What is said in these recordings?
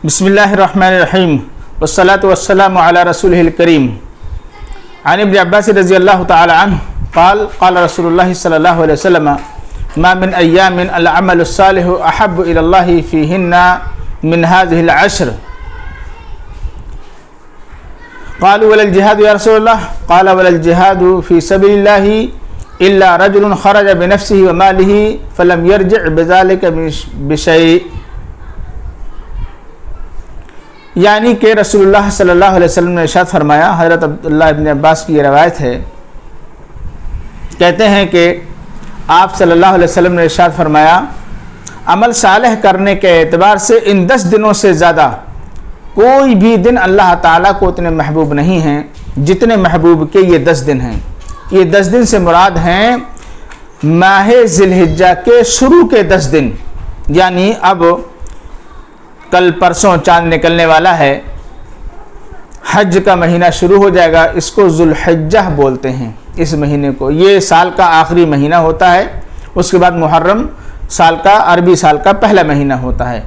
بسم اللہ الرحمن الرحیم والصلاة والسلام علی رسولہ الکریم عن ابن عباس رضی اللہ تعالی عنہ قال قال رسول اللہ صلی اللہ علیہ وسلم ما من ایام العمل الصالح احب الى اللہ فیہن من هذه العشر قالوا ولا الجهاد یا رسول اللہ قال ولا الجهاد فی سبیل اللہ الا رجل خرج بنفسه وماله فلم يرجع بذلك بشيء، یعنی کہ رسول اللہ صلی اللہ علیہ وسلم نے ارشاد فرمایا، حضرت عبداللہ ابن عباس کی یہ روایت ہے، کہتے ہیں کہ آپ صلی اللہ علیہ وسلم نے ارشاد فرمایا عمل صالح کرنے کے اعتبار سے ان 10 دنوں سے زیادہ کوئی بھی دن اللہ تعالیٰ کو اتنے محبوب نہیں ہیں جتنے محبوب کے یہ 10 دن ہیں۔ یہ 10 دن سے مراد ہیں ماہ ذی الحجہ کے شروع کے 10 دن، یعنی اب کل پرسوں چاند نکلنے والا ہے، حج کا مہینہ شروع ہو جائے گا، اس کو ذو الحجہ بولتے ہیں۔ اس مہینے کو یہ سال کا آخری مہینہ ہوتا ہے، اس کے بعد محرم سال کا عربی سال کا پہلا مہینہ ہوتا ہے۔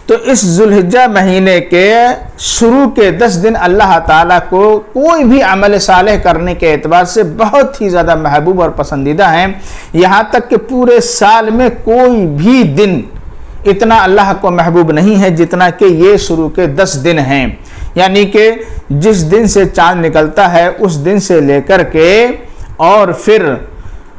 تو اس ذو الحجہ مہینے کے شروع کے 10 دن اللہ تعالیٰ کو کوئی بھی عمل صالح کرنے کے اعتبار سے بہت ہی زیادہ محبوب اور پسندیدہ ہیں، یہاں تک کہ پورے سال میں کوئی بھی دن اتنا اللہ کو محبوب نہیں ہے جتنا کہ یہ شروع کے 10 دن ہیں، یعنی کہ جس دن سے چاند نکلتا ہے اس دن سے لے کر کے اور پھر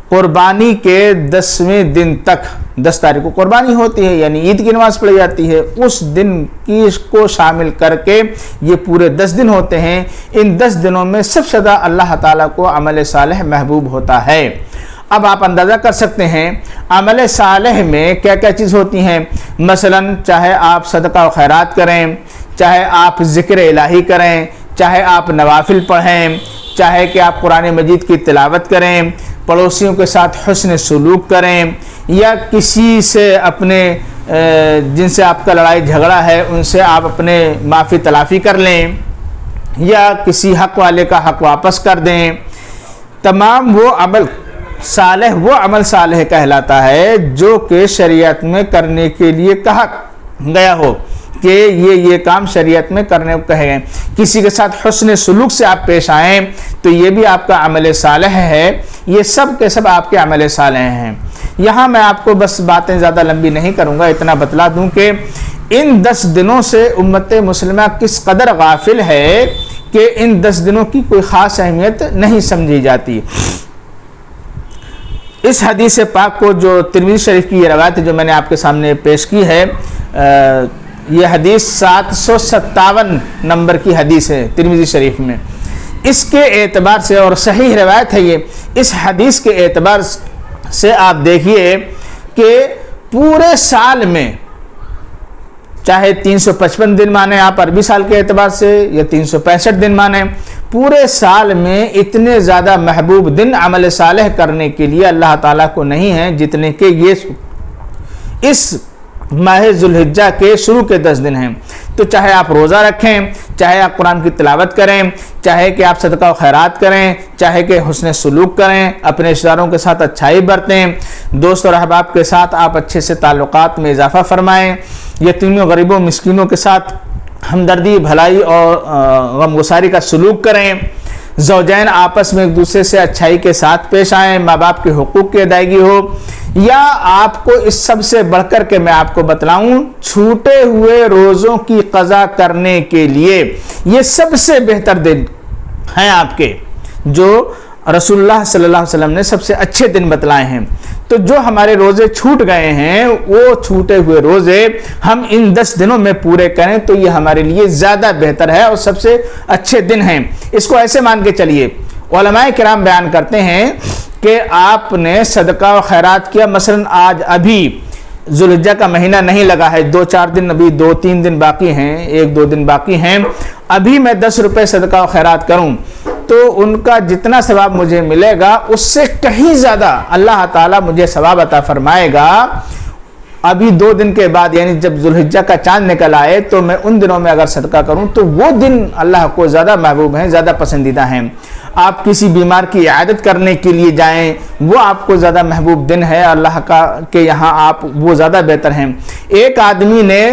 قربانی کے 10ویں دن تک، 10 تاریخ کو قربانی ہوتی ہے یعنی عید کی نماز پڑھی جاتی ہے، اس دن کی کو شامل کر کے یہ پورے 10 دن ہوتے ہیں۔ ان 10 دنوں میں سب سے زیادہ اللہ تعالیٰ کو عمل صالح محبوب ہوتا ہے۔ اب آپ اندازہ کر سکتے ہیں عمل صالح میں کیا کیا چیز ہوتی ہیں، مثلا چاہے آپ صدقہ و خیرات کریں، چاہے آپ ذکر الہی کریں، چاہے آپ نوافل پڑھیں، چاہے کہ آپ قرآن مجید کی تلاوت کریں، پڑوسیوں کے ساتھ حسن سلوک کریں، یا کسی سے اپنے جن سے آپ کا لڑائی جھگڑا ہے ان سے آپ اپنے معافی تلافی کر لیں، یا کسی حق والے کا حق واپس کر دیں، تمام وہ عمل صالح کہلاتا ہے جو کہ شریعت میں کرنے کے لیے کہا گیا ہو کہ یہ کام شریعت میں کرنے کو کہے گئے۔ کسی کے ساتھ حسن سلوک سے آپ پیش آئیں تو یہ بھی آپ کا عمل صالح ہے، یہ سب کے سب آپ کے عمل صالح ہیں۔ یہاں میں آپ کو بس باتیں زیادہ لمبی نہیں کروں گا، اتنا بتلا دوں کہ ان 10 دنوں سے امت مسلمہ کس قدر غافل ہے کہ ان 10 دنوں کی کوئی خاص اہمیت نہیں سمجھی جاتی۔ اس حدیث پاک کو جو ترمذی شریف کی یہ روایت جو میں نے آپ کے سامنے پیش کی ہے، یہ حدیث 757 نمبر کی حدیث ہے ترمذی شریف میں، اس کے اعتبار سے اور صحیح روایت ہے یہ، اس حدیث کے اعتبار سے آپ دیکھیے کہ پورے سال میں چاہے 355 دن مانیں آپ عربی سال کے اعتبار سے یا 365 دن مانیں، پورے سال میں اتنے زیادہ محبوب دن عمل صالح کرنے کے لیے اللہ تعالیٰ کو نہیں ہیں جتنے کہ یہ اس ماہ ذو الحجہ کے شروع کے 10 دن ہیں۔ تو چاہے آپ روزہ رکھیں، چاہے آپ قرآن کی تلاوت کریں، چاہے کہ آپ صدقہ و خیرات کریں، چاہے کہ حسن سلوک کریں، اپنے رشتہ داروں کے ساتھ اچھائی برتیں، دوست اور احباب کے ساتھ آپ اچھے سے تعلقات میں اضافہ فرمائیں، یتیموں غریبوں مسکینوں کے ساتھ ہمدردی بھلائی اور غمگساری کا سلوک کریں، زوجین آپس میں ایک دوسرے سے اچھائی کے ساتھ پیش آئیں، ماں باپ کے حقوق کی ادائیگی ہو، یا آپ کو اس سب سے بڑھ کر کے میں آپ کو بتلاؤں چھوٹے ہوئے روزوں کی قضا کرنے کے لیے یہ سب سے بہتر دن ہیں آپ کے، جو رسول اللہ صلی اللہ علیہ وسلم نے سب سے اچھے دن بتلائے ہیں۔ تو جو ہمارے روزے چھوٹ گئے ہیں وہ چھوٹے ہوئے روزے ہم ان 10 دنوں میں پورے کریں تو یہ ہمارے لیے زیادہ بہتر ہے اور سب سے اچھے دن ہیں۔ اس کو ایسے مان کے چلیے، علماء کرام بیان کرتے ہیں کہ آپ نے صدقہ و خیرات کیا، مثلا آج ابھی ذو الحجہ کا مہینہ نہیں لگا ہے، 2-4 دن ابھی 2-3 دن باقی ہیں، 1-2 دن باقی ہیں، ابھی میں 10 روپے صدقہ و خیرات کروں تو ان کا جتنا ثواب مجھے ملے گا اس سے کہیں زیادہ اللہ تعالیٰ مجھے ثواب عطا فرمائے گا ابھی 2 دن کے بعد، یعنی جب ذو الحجہ کا چاند نکل آئے تو میں ان دنوں میں اگر صدقہ کروں تو وہ دن اللہ کو زیادہ محبوب ہیں، زیادہ پسندیدہ ہیں۔ آپ کسی بیمار کی عیادت کرنے کے لیے جائیں، وہ آپ کو زیادہ محبوب دن ہے اللہ کا کہ یہاں آپ وہ زیادہ بہتر ہیں۔ ایک آدمی نے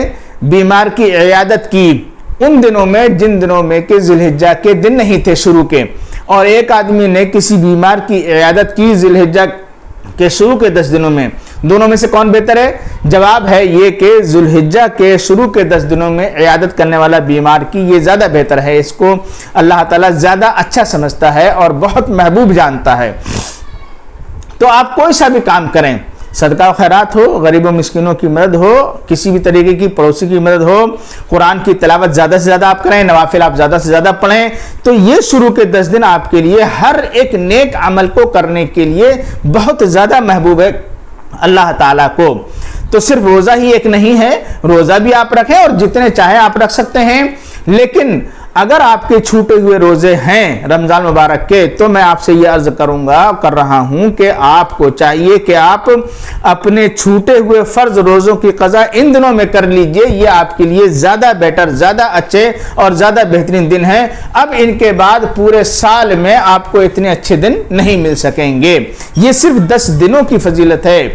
بیمار کی عیادت کی ان دنوں میں جن دنوں میں کہ ذی الحجہ کے دن نہیں تھے شروع کے، اور ایک آدمی نے کسی بیمار کی عیادت کی ذی الحجہ کے شروع کے 10 دنوں میں، دونوں میں سے کون بہتر ہے؟ جواب ہے یہ کہ ذی الحجہ کے شروع کے 10 دنوں میں عیادت کرنے والا بیمار کی یہ زیادہ بہتر ہے، اس کو اللہ تعالیٰ زیادہ اچھا سمجھتا ہے اور بہت محبوب جانتا ہے۔ تو آپ کوئی سا بھی کام کریں، صدقہ و خیرات ہو، غریب و مسکینوں کی مدد ہو، کسی بھی طریقے کی پڑوسی کی مدد ہو، قرآن کی تلاوت زیادہ سے زیادہ آپ کریں، نوافل آپ زیادہ سے زیادہ پڑھیں، تو یہ شروع کے 10 دن آپ کے لیے ہر ایک نیک عمل کو کرنے کے لیے بہت زیادہ محبوب ہے اللہ تعالیٰ کو۔ تو صرف روزہ ہی ایک نہیں ہے، روزہ بھی آپ رکھیں اور جتنے چاہیں آپ رکھ سکتے ہیں، لیکن اگر آپ کے چھوٹے ہوئے روزے ہیں رمضان مبارک کے، تو میں آپ سے یہ عرض کر رہا ہوں کہ آپ کو چاہیے کہ آپ اپنے چھوٹے ہوئے فرض روزوں کی قضا ان دنوں میں کر لیجئے، یہ آپ کے لیے زیادہ بیٹر، زیادہ اچھے اور زیادہ بہترین دن ہیں۔ اب ان کے بعد پورے سال میں آپ کو اتنے اچھے دن نہیں مل سکیں گے، یہ صرف 10 دنوں کی فضیلت ہے۔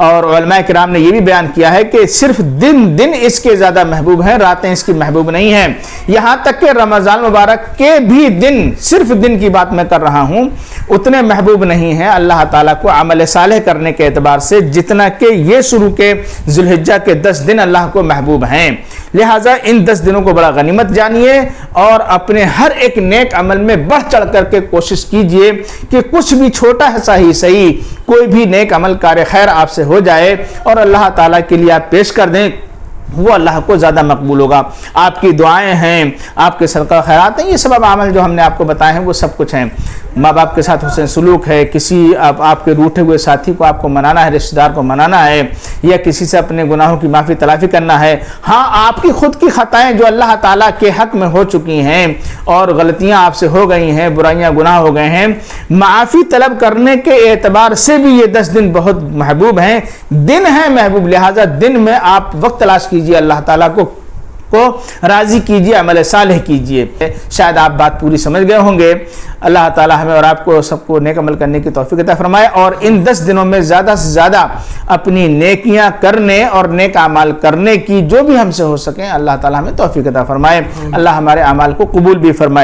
اور علماء کرام نے یہ بھی بیان کیا ہے کہ صرف دن اس کے زیادہ محبوب ہیں، راتیں اس کی محبوب نہیں ہیں، یہاں تک کہ رمضان مبارک کے بھی دن، صرف دن کی بات میں کر رہا ہوں، اتنے محبوب نہیں ہیں اللہ تعالیٰ کو عمل صالح کرنے کے اعتبار سے جتنا کہ یہ شروع کے ذی الحجہ کے 10 دن اللہ کو محبوب ہیں۔ لہٰذا ان 10 دنوں کو بڑا غنیمت جانیے اور اپنے ہر ایک نیک عمل میں بڑھ چڑھ کر کے کوشش کیجئے کہ کچھ بھی چھوٹا سا ہی صحیح کوئی بھی نیک عمل کار خیر آپ سے ہو جائے اور اللہ تعالیٰ کے لیے آپ پیش کر دیں، وہ اللہ کو زیادہ مقبول ہوگا۔ آپ کی دعائیں ہیں، آپ کے صدقہ خیرات ہیں، یہ سب عمل جو ہم نے آپ کو بتائے ہیں وہ سب کچھ ہیں۔ ماں باپ کے ساتھ حسن سلوک ہے، کسی آپ کے روٹھے ہوئے ساتھی کو آپ کو منانا ہے، رشتہ دار کو منانا ہے، یا کسی سے اپنے گناہوں کی معافی تلافی کرنا ہے۔ ہاں، آپ کی خود کی خطائیں جو اللہ تعالیٰ کے حق میں ہو چکی ہیں اور غلطیاں آپ سے ہو گئی ہیں، برائیاں گناہ ہو گئے ہیں، معافی طلب کرنے کے اعتبار سے بھی یہ 10 دن بہت محبوب ہیں، دن ہیں محبوب، لہٰذا دن میں آپ وقت تلاش کیجئے، اللہ تعالیٰ کو راضی کیجئے، عمل صالح کیجئے۔ شاید آپ بات پوری سمجھ گئے ہوں گے۔ اللہ تعالیٰ ہمیں اور آپ کو سب کو نیک عمل کرنے کی توفیق عطا فرمائے، اور ان 10 دنوں میں زیادہ سے زیادہ اپنی نیکیاں کرنے اور نیک اعمال کرنے کی جو بھی ہم سے ہو سکیں اللہ تعالیٰ ہمیں توفیق عطا فرمائے، اللہ ہمارے اعمال کو قبول بھی فرمائے۔